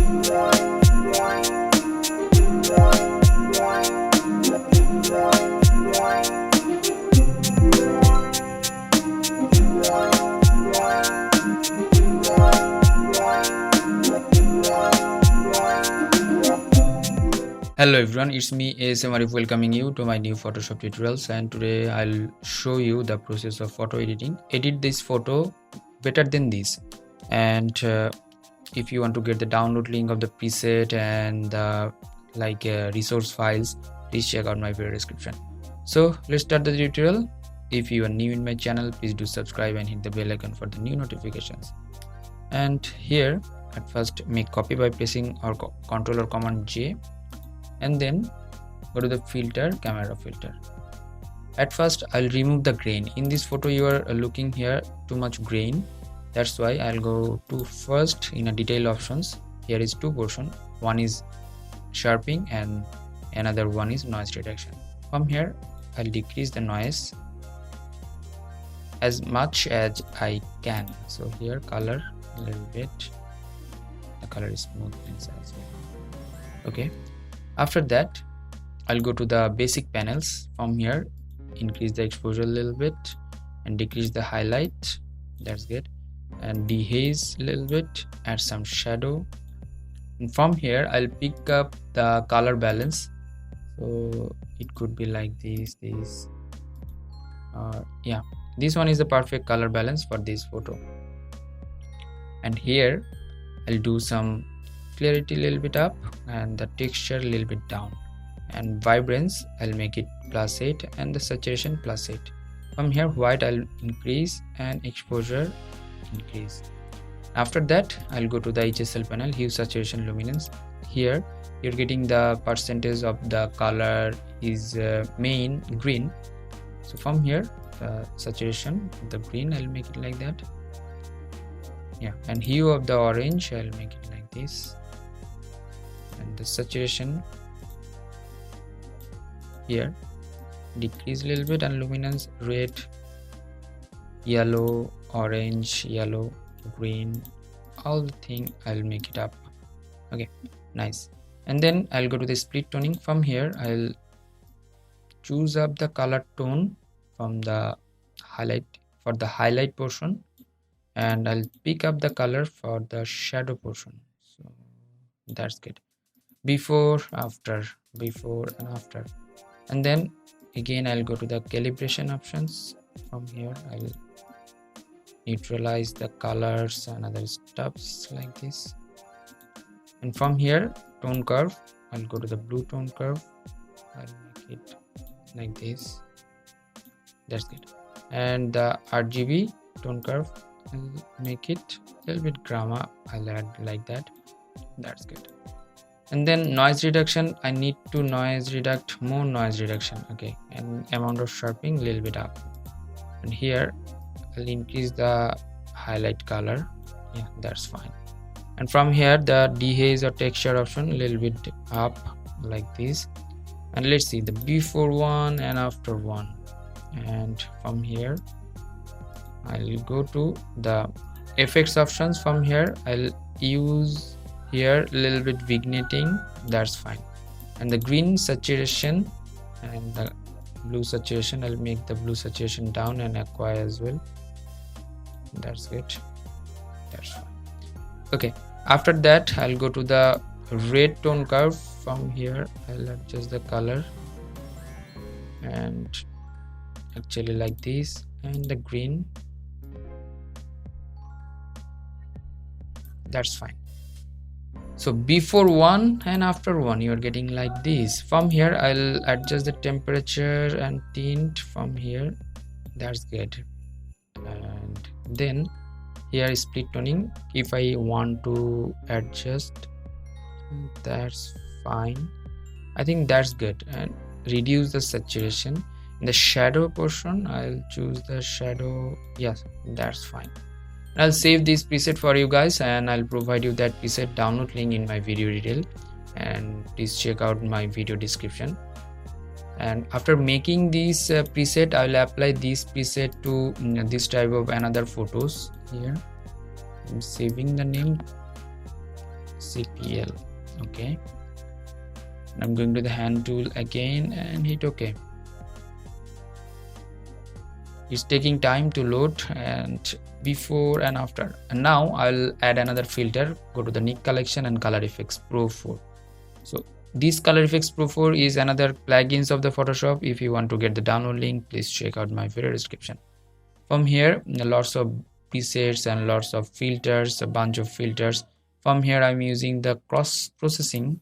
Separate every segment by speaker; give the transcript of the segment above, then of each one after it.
Speaker 1: Hello everyone, it's me ASM Arif welcoming you to my new Photoshop tutorials, and today I'll show you the process of photo editing. Edit this photo better than this, and if you want to get the download link of the preset and the resource files, please check out my video description. So let's start the tutorial. If you are new in my channel, please do subscribe and hit the bell icon for the new notifications. And here at first make copy by pressing or Ctrl or Command J, and then go to the filter, camera filter. At first I'll remove the grain. In this photo you are looking here too much grain, that's why I'll go to first in a detail options. Here is two portion, one is sharpening and another one is noise reduction. From here I'll decrease the noise as much as I can. So here color a little bit, the color is smooth inside. Okay, after that I'll go to the basic panels. From here increase the exposure a little bit and decrease the highlight, that's good, and dehaze a little bit, add some shadow. And from here I'll pick up the color balance, so it could be like this, yeah, this one is the perfect color balance for this photo. And here I'll do some clarity a little bit up and the texture a little bit down, and vibrance I'll make it +8 and the saturation +8. From here white I'll increase and exposure increase. After that I'll go to the HSL panel, hue, saturation, luminance. Here you're getting the percentage of the color is main green, so from here the saturation, the green, I'll make it like that, yeah, and hue of the orange I'll make it like this, and the saturation here decrease a little bit, and luminance red, yellow, orange, yellow, green, all the thing I'll make it up. Okay, nice. And then I'll go to the split toning. From here I'll choose up the color tone from the highlight for the highlight portion, and I'll pick up the color for the shadow portion. So that's good. Before, after, before and after. And then again I'll go to the calibration options. From here I'll neutralize the colors and other stuffs like this. And from here tone curve, I'll go to the blue tone curve, I'll make it like this, that's good. And the RGB tone curve, I'll make it a little bit gamma, I'll add like that, that's good. And then noise reduction, I need to noise reduct more noise reduction, okay, and amount of sharpening a little bit up. And here I'll increase the highlight color, yeah, that's fine. And from here the dehaze or texture option a little bit up like this, and let's see the before one and after one. And from here I'll go to the FX options. From here I'll use here a little bit vignetting, that's fine. And the green saturation and the blue saturation, I'll make the blue saturation down and aqua as well, that's good, that's fine. Okay, after that I'll go to the red tone curve. From here I'll adjust the color and actually like this, and the green, that's fine. So before one and after one you're getting like this. From here I'll adjust the temperature and tint from here, that's good. And then here is split toning, if I want to adjust, that's fine, I think that's good. And reduce the saturation. In the shadow portion I'll choose the shadow, yes, that's fine. I'll save this preset for you guys, and I'll provide you that preset download link in my video detail, and please check out my video description. And after making this preset, I will apply this preset to this type of another photos. Here I'm saving the name, CPL. Okay, I'm going to the hand tool again and hit OK. It's taking time to load, and before and after. And now I'll add another filter. Go to the Nik Collection and Color Effects Pro 4. So this Color Effects Pro 4 is another plugins of the Photoshop. If you want to get the download link, please check out my video description. From here, lots of presets and lots of filters, a bunch of filters. From here, I'm using the cross processing.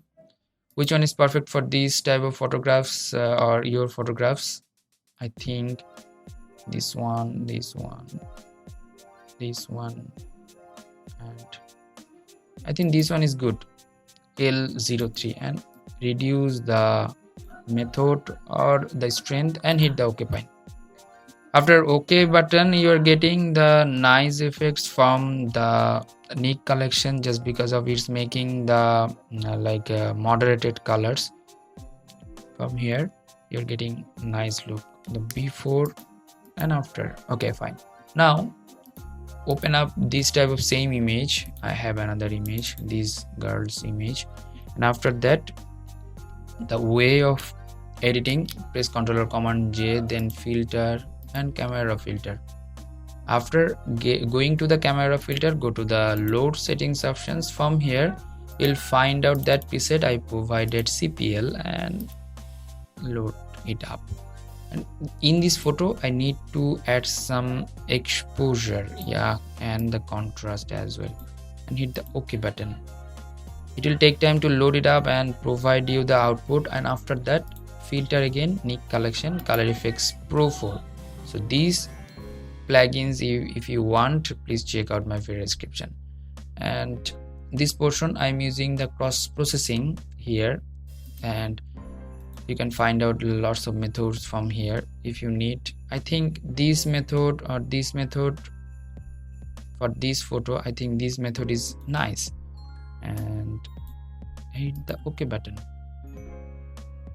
Speaker 1: Which one is perfect for these type of photographs or your photographs? I think this one, and I think this one is good. L03, and reduce the method or the strength and hit the OK button. After OK button, you are getting the nice effects from the Nik collection, just because of it's making the moderated colors. From here you're getting nice look, the before and after. Okay, fine. Now open up this type of same image. I have another image, this girl's image, and after that, the way of editing, press Ctrl or Command J, then filter and camera filter. After going to the camera filter, go to the load settings options. From here you'll find out that preset I provided, CPL, and load it up. And in this photo I need to add some exposure, and the contrast as well, and hit the OK button. It will take time to load it up and provide you the output. And after that, filter again, Nik Collection, Color Effects Pro 4. So these plugins, if you want, please check out my video description. And this portion I'm using the cross processing here, and you can find out lots of methods from here if you need. I think this method or this method for this photo, I think this method is nice, and hit the OK button.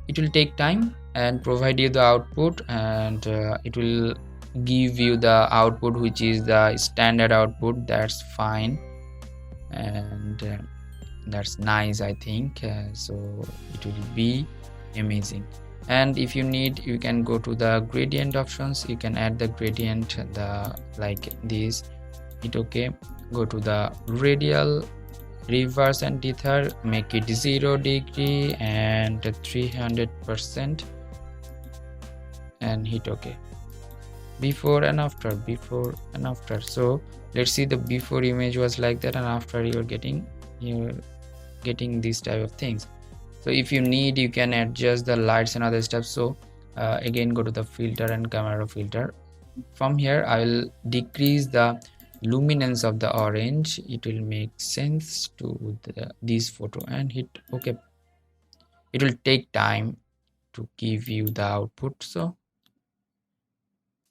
Speaker 1: It will take time and provide you the output, and it will give you the output which is the standard output. That's fine, and that's nice, I think. So it will be amazing. And if you need, you can go to the gradient options. You can add the gradient, like this, hit OK. Go to the radial, reverse and tether, make it 0 degree and 300%, and hit OK. Before and after. So let's see, the before image was like that, and after you're getting these type of things. So if you need, you can adjust the lights and other stuff. So again, go to the filter and camera filter. From here I will decrease the luminance of the orange. It will make sense to this photo, and hit OK. It will take time to give you the output. So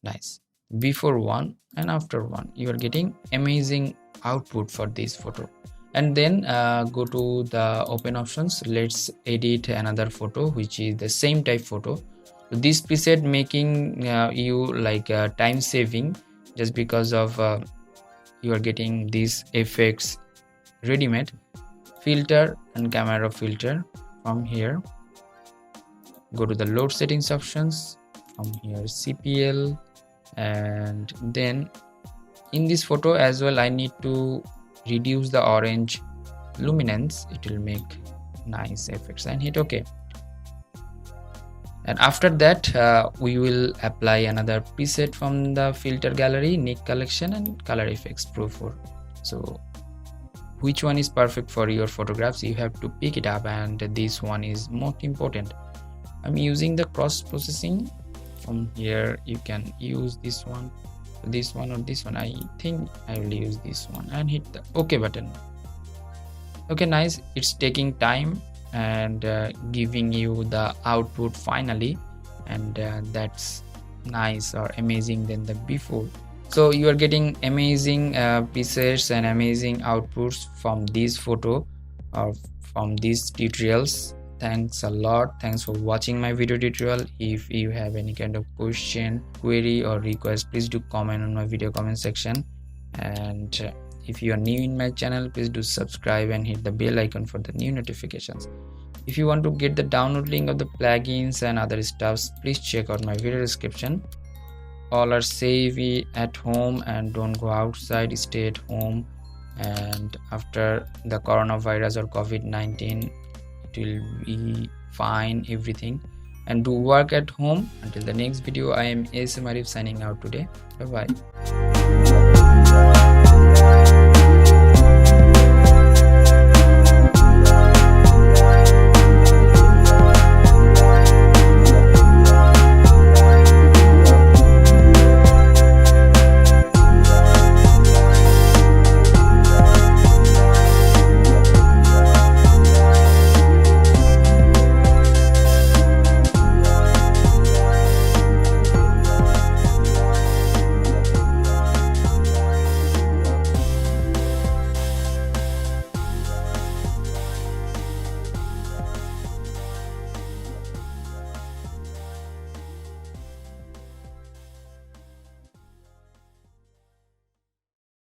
Speaker 1: nice. Before one and after one, you are getting amazing output for this photo. And then go to the open options. Let's edit another photo which is the same type photo. This preset making you like time saving, just because of you are getting these effects ready-made. Filter and camera filter. From here go to the load settings options. From here CPL, and then in this photo as well I need to reduce the orange luminance. It will make nice effects, and hit OK. And after that we will apply another preset from the filter gallery, Nik Collection and Color Effects Pro 4. So which one is perfect for your photographs, you have to pick it up, and this one is most important. I'm using the cross processing. From here you can use this one, or this one. I think I will use this one, and hit the OK button. Okay, nice. It's taking time and giving you the output finally, and that's nice or amazing than the before. So you are getting amazing presets and amazing outputs from this photo or from these tutorials. Thanks a lot. Thanks for watching my video tutorial. If you have any kind of question, query or request, please do comment on my video comment section. And If you are new in my channel, please do subscribe and hit the bell icon for the new notifications. If you want to get the download link of the plugins and other stuffs, please check out my video description. All are safe at home and don't go outside, stay at home. And after the coronavirus or COVID-19, it will be fine, everything, and do work at home. Until the next video, I am ASM Arif signing out today. Bye bye.